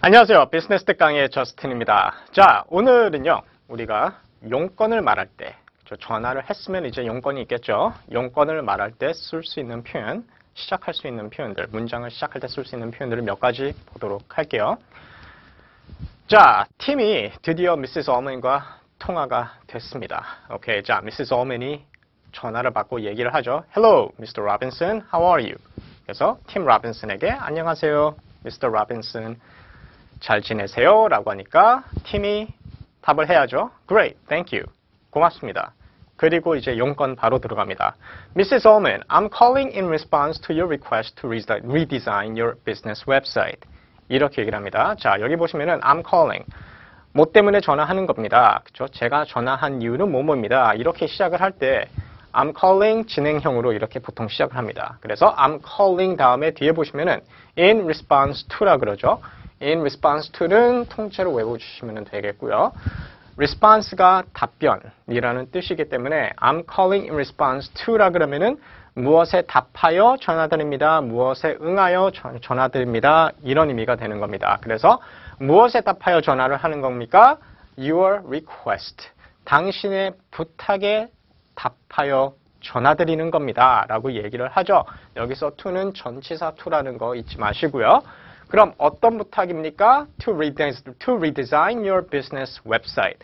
안녕하세요. 비즈니스 특강의 저스틴입니다. 자, 오늘은요, 우리가 용건을 말할 때, 전화를 했으면 이제 용건이 있겠죠. 용건을 말할 때 쓸 수 있는 표현, 시작할 수 있는 표현들, 문장을 시작할 때 쓸 수 있는 표현들을 몇 가지 보도록 할게요. 자, 팀이 드디어 미시스 어머니과 통화가 됐습니다. 오케이, 자, 미시스 어머니 전화를 받고 얘기를 하죠. Hello, Mr. Robinson, how are you? 그래서 팀 로빈슨에게 안녕하세요, Mr. Robinson. 잘 지내세요? 라고 하니까 팀이 답을 해야죠. Great, thank you. 고맙습니다. 그리고 이제 용건 바로 들어갑니다. Mrs. Ullman, I'm calling in response to your request to redesign your business website. 이렇게 얘기를 합니다. 자, 여기 보시면은 I'm calling. 뭐 때문에 전화하는 겁니다. 그렇죠? 제가 전화한 이유는 뭐뭐입니다. 이렇게 시작을 할 때 I'm calling 진행형으로 이렇게 보통 시작을 합니다. 그래서 I'm calling 다음에 뒤에 보시면은 in response to라 그러죠. in response to는 통째로 외워주시면 되겠고요. response가 답변이라는 뜻이기 때문에 I'm calling in response to라 그러면은 무엇에 답하여 전화드립니다. 무엇에 응하여 전화드립니다. 이런 의미가 되는 겁니다. 그래서 무엇에 답하여 전화를 하는 겁니까? Your request. 당신의 부탁에 답하여 전화드리는 겁니다. 라고 얘기를 하죠. 여기서 to는 전치사 to라는 거 잊지 마시고요. 그럼 어떤 부탁입니까? To redesign your business website.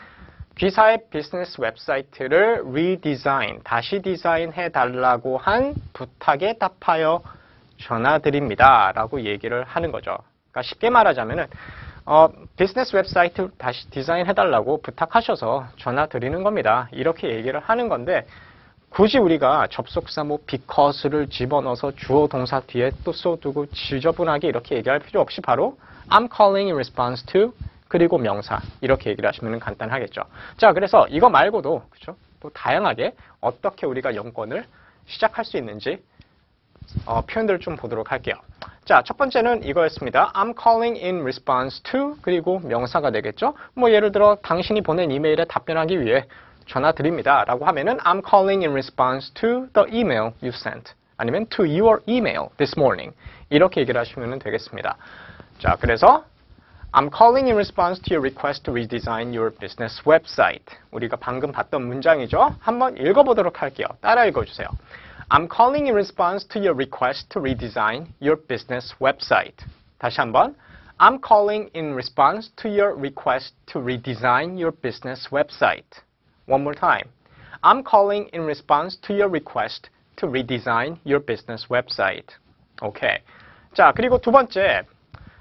귀사의 비즈니스 웹사이트를 redesign, 다시 디자인해 달라고 한 부탁에 답하여 전화드립니다. 라고 얘기를 하는 거죠. 그러니까 쉽게 말하자면은 비즈니스 웹사이트 다시 디자인해 달라고 부탁하셔서 전화드리는 겁니다. 이렇게 얘기를 하는 건데 굳이 우리가 접속사 뭐 because를 집어넣어서 주어 동사 뒤에 또 써두고 지저분하게 이렇게 얘기할 필요 없이 바로 I'm calling in response to 그리고 명사 이렇게 얘기를 하시면 간단하겠죠. 자, 그래서 이거 말고도 그렇죠? 또 다양하게 어떻게 우리가 용건을 시작할 수 있는지 표현들을 좀 보도록 할게요. 자, 첫 번째는 이거였습니다. I'm calling in response to 그리고 명사가 되겠죠. 뭐 예를 들어 당신이 보낸 이메일에 답변하기 위해 전화드립니다. 라고 하면은 I'm calling in response to the email you sent. 아니면 to your email this morning. 이렇게 얘기를 하시면 되겠습니다. 자, 그래서 I'm calling in response to your request to redesign your business website. 우리가 방금 봤던 문장이죠. 한번 읽어보도록 할게요. 따라 읽어주세요. I'm calling in response to your request to redesign your business website. 다시 한번. I'm calling in response to your request to redesign your business website. One more time. I'm calling in response to your request to redesign your business website. 오케이. 자, 그리고 두 번째.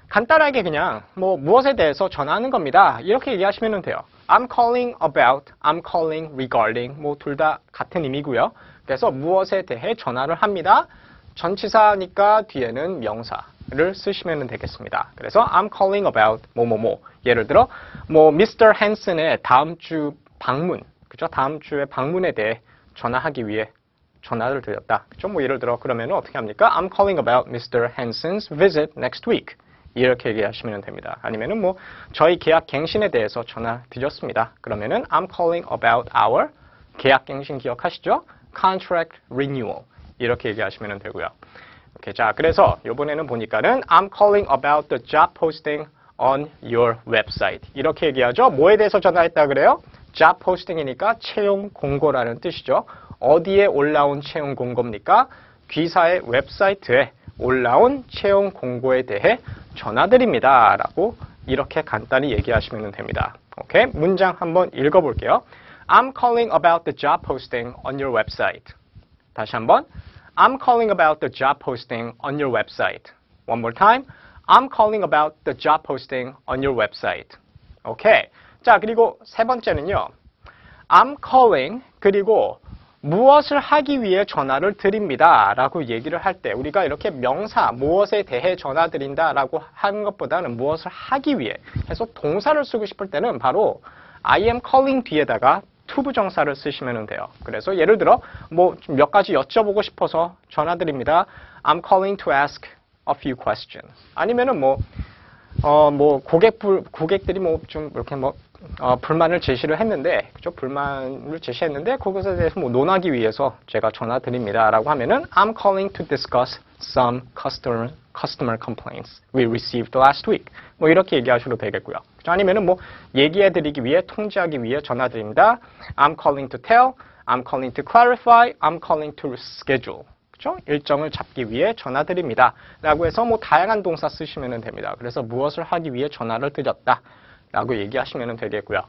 간단하게 그냥 무엇에 대해서 전화하는 겁니다. 이렇게 얘기하시면 돼요. I'm calling about, I'm calling regarding 둘 다 같은 의미고요. 그래서 무엇에 대해 전화를 합니다. 전치사니까 뒤에는 명사를 쓰시면 되겠습니다. 그래서 I'm calling about 뭐뭐뭐. 예를 들어 Mr. Hansen의 다음 주 방문, 그죠? 다음 주에 방문에 대해 전화하기 위해 전화를 드렸다. 그죠? 예를 들어 그러면 어떻게 합니까? I'm calling about Mr. Hansen's visit next week. 이렇게 얘기하시면 됩니다. 아니면은 저희 계약 갱신에 대해서 전화 드렸습니다. 그러면은 I'm calling about our 계약 갱신 기억하시죠? Contract renewal. 이렇게 얘기하시면 되고요. 오케이, 자, 그래서 이번에는 보니까는 I'm calling about the job posting on your website. 이렇게 얘기하죠. 뭐에 대해서 전화했다 그래요? job posting이니까 채용 공고라는 뜻이죠. 어디에 올라온 채용 공고입니까? 귀사의 웹사이트에 올라온 채용 공고에 대해 전화드립니다. 라고 이렇게 간단히 얘기하시면 됩니다. 오케이? 문장 한번 읽어볼게요. I'm calling about the job posting on your website. 다시 한번. I'm calling about the job posting on your website. One more time. I'm calling about the job posting on your website. 오케이. 자, 그리고 세 번째는요. I'm calling 그리고 무엇을 하기 위해 전화를 드립니다. 라고 얘기를 할 때 우리가 이렇게 명사, 무엇에 대해 전화드린다 라고 하는 것보다는 무엇을 하기 위해 해서 동사를 쓰고 싶을 때는 바로 I am calling 뒤에다가 to 부정사를 쓰시면 돼요. 그래서 예를 들어 몇 가지 여쭤보고 싶어서 전화드립니다. I'm calling to ask a few questions. 아니면은 고객들이 좀 이렇게 불만을 제시를 했는데, 그죠? 불만을 제시했는데, 그것에 대해서 논하기 위해서 제가 전화드립니다. 라고 하면은, I'm calling to discuss some customer complaints we received last week. 뭐 이렇게 얘기하셔도 되겠고요. 아니면은 뭐 얘기해드리기 위해, 통지하기 위해 전화드립니다. I'm calling to tell, I'm calling to clarify, I'm calling to schedule. 그렇죠? 일정을 잡기 위해 전화드립니다. 라고 해서 뭐 다양한 동사 쓰시면 됩니다. 그래서 무엇을 하기 위해 전화를 드렸다. 라고 얘기하시면 되겠고요.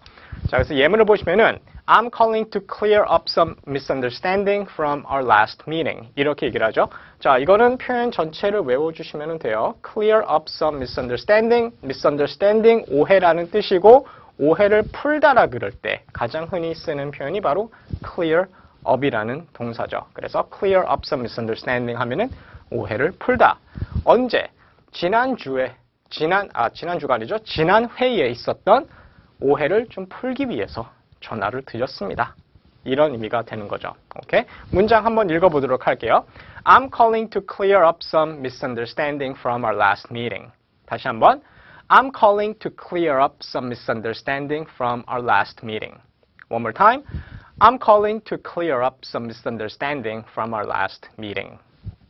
자, 그래서 예문을 보시면은 I'm calling to clear up some misunderstanding from our last meeting. 이렇게 얘기를 하죠. 자, 이거는 표현 전체를 외워주시면 돼요. Clear up some misunderstanding. misunderstanding, 오해라는 뜻이고 오해를 풀다라 그럴 때 가장 흔히 쓰는 표현이 바로 clear up이라는 동사죠. 그래서 clear up some misunderstanding 하면은 오해를 풀다. 언제? 지난주가 아니죠. 지난 회의에 있었던 오해를 좀 풀기 위해서 전화를 드렸습니다. 이런 의미가 되는 거죠. 오케이? 문장 한번 읽어보도록 할게요. I'm calling to clear up some misunderstanding from our last meeting. 다시 한번. I'm calling to clear up some misunderstanding from our last meeting. One more time. I'm calling to clear up some misunderstanding from our last meeting.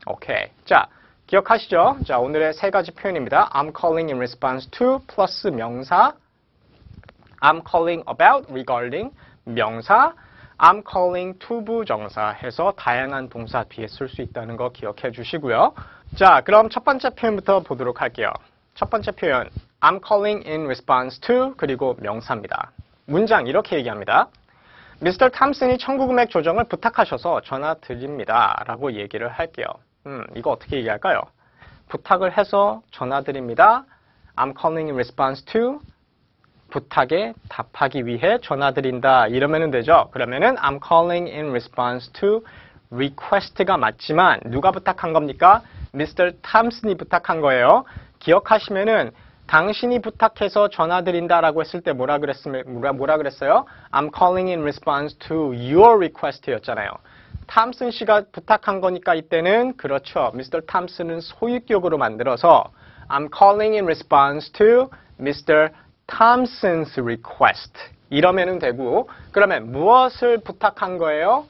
오케이. 자, 기억하시죠? 자, 오늘의 세 가지 표현입니다. I'm calling in response to 플러스 명사. I'm calling about regarding 명사. I'm calling to 부정사 해서 다양한 동사 뒤에 쓸 수 있다는 거 기억해 주시고요. 자, 그럼 첫 번째 표현부터 보도록 할게요. 첫 번째 표현. I'm calling in response to 그리고 명사입니다. 문장 이렇게 얘기합니다. Mr. 탐슨이 청구 금액 조정을 부탁하셔서 전화 드립니다. 라고 얘기를 할게요. 이거 어떻게 얘기할까요? 부탁을 해서 전화 드립니다. I'm calling in response to 부탁에 답하기 위해 전화 드린다. 이러면 되죠. 그러면은 I'm calling in response to request가 맞지만 누가 부탁한 겁니까? Mr. 탐슨이 부탁한 거예요. 기억하시면은 당신이 부탁해서 전화드린다라고 했을 때 뭐라 그랬어요? I'm calling in response to your request였잖아요. 탐슨 씨가 부탁한 거니까 이때는 그렇죠. Mr. 탐슨은 소유격으로 만들어서 I'm calling in response to Mr. Thompson's request. 이러면 되고 그러면 무엇을 부탁한 거예요?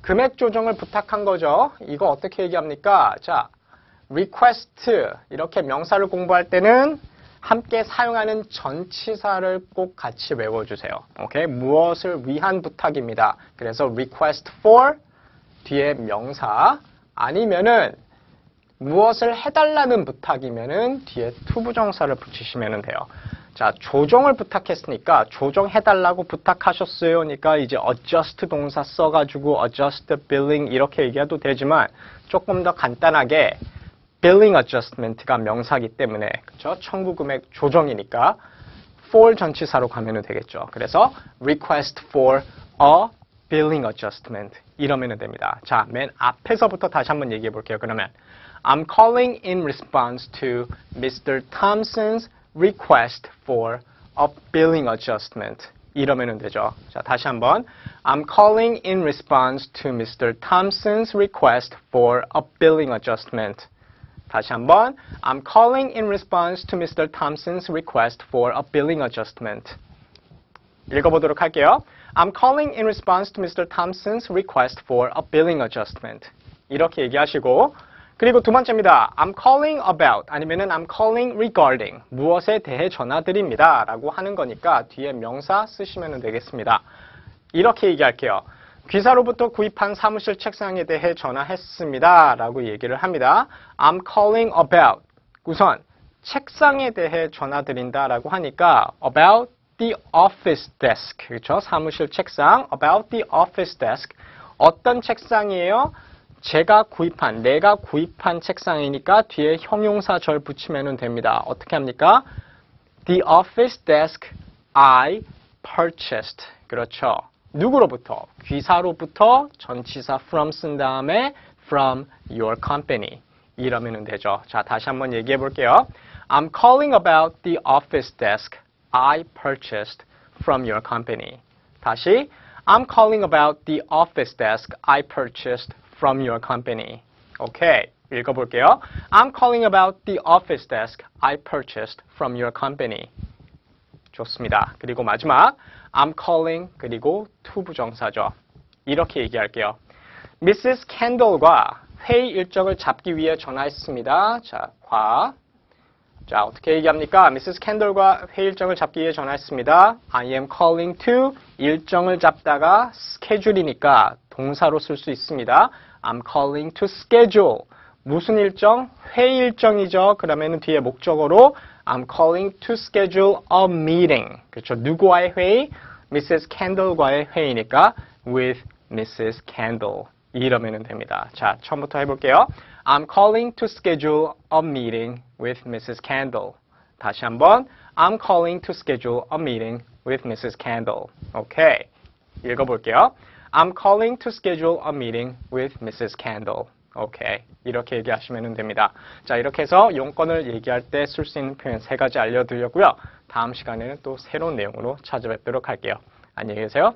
금액 조정을 부탁한 거죠. 이거 어떻게 얘기합니까? 자, request 이렇게 명사를 공부할 때는 함께 사용하는 전치사를 꼭 같이 외워주세요. 오케이? 무엇을 위한 부탁입니다. 그래서 request for 뒤에 명사 아니면은 무엇을 해달라는 부탁이면은 뒤에 to 부정사를 붙이시면 돼요. 자, 조정을 부탁했으니까 조정해달라고 부탁하셨어요. 그러니까 이제 adjust 동사 써가지고 adjust billing 이렇게 얘기해도 되지만 조금 더 간단하게 billing adjustment가 명사기 때문에 그렇죠? 청구 금액 조정이니까 for 전치사로 가면 되겠죠. 그래서 request for a billing adjustment 이러면 됩니다. 자, 맨 앞에서부터 다시 한번 얘기해 볼게요. 그러면 I'm calling in response to Mr. Thompson's request for a billing adjustment 이러면 되죠. 자, 다시 한번 I'm calling in response to Mr. Thompson's request for a billing adjustment. 다시 한번 I'm calling in response to Mr. Thompson's request for a billing adjustment. 읽어보도록 할게요. I'm calling in response to Mr. Thompson's request for a billing adjustment. 이렇게 얘기하시고 그리고 두 번째입니다. I'm calling about 아니면은 I'm calling regarding 무엇에 대해 전화드립니다 라고 하는 거니까 뒤에 명사 쓰시면 되겠습니다. 이렇게 얘기할게요. 귀사로부터 구입한 사무실 책상에 대해 전화했습니다 라고 얘기를 합니다. I'm calling about 우선 책상에 대해 전화드린다 라고 하니까 about the office desk 그렇죠? 사무실 책상 about the office desk 어떤 책상이에요? 내가 구입한 책상이니까 뒤에 형용사절 붙이면 됩니다. 어떻게 합니까? The office desk I purchased 그렇죠? 누구로부터? 귀사로부터 전치사 from 쓴 다음에 from your company 이러면 되죠. 자, 다시 한번 얘기해 볼게요. I'm calling about the office desk I purchased from your company. 다시 I'm calling about the office desk I purchased from your company. 오케이, 읽어볼게요. I'm calling about the office desk I purchased from your company. 좋습니다. 그리고 마지막 I'm calling 그리고 to 부정사죠. 이렇게 얘기할게요. Mrs. Kendall과 회의 일정을 잡기 위해 전화했습니다. 자, 자, 어떻게 얘기합니까? Mrs. 캔들과 회의 일정을 잡기 위해 전화했습니다. I am calling to 일정을 잡다가 schedule이니까 동사로 쓸 수 있습니다. I'm calling to schedule. 무슨 일정? 회의 일정이죠. 그러면 뒤에 목적어로 I'm calling to schedule a meeting. 그렇죠. 누구와의 회의? Mrs. 캔들과의 회의니까 with Mrs. Kendall. 이러면 됩니다. 자, 처음부터 해볼게요. I'm calling to schedule a meeting with Mrs. Kendall. 다시 한번 I'm calling to schedule a meeting with Mrs. Kendall. 오케이. 읽어볼게요. I'm calling to schedule a meeting with Mrs. Kendall. 오케이. 이렇게 얘기하시면 됩니다. 자, 이렇게 해서 용건을 얘기할 때 쓸 수 있는 표현 3가지 알려드렸고요. 다음 시간에는 또 새로운 내용으로 찾아뵙도록 할게요. 안녕히 계세요.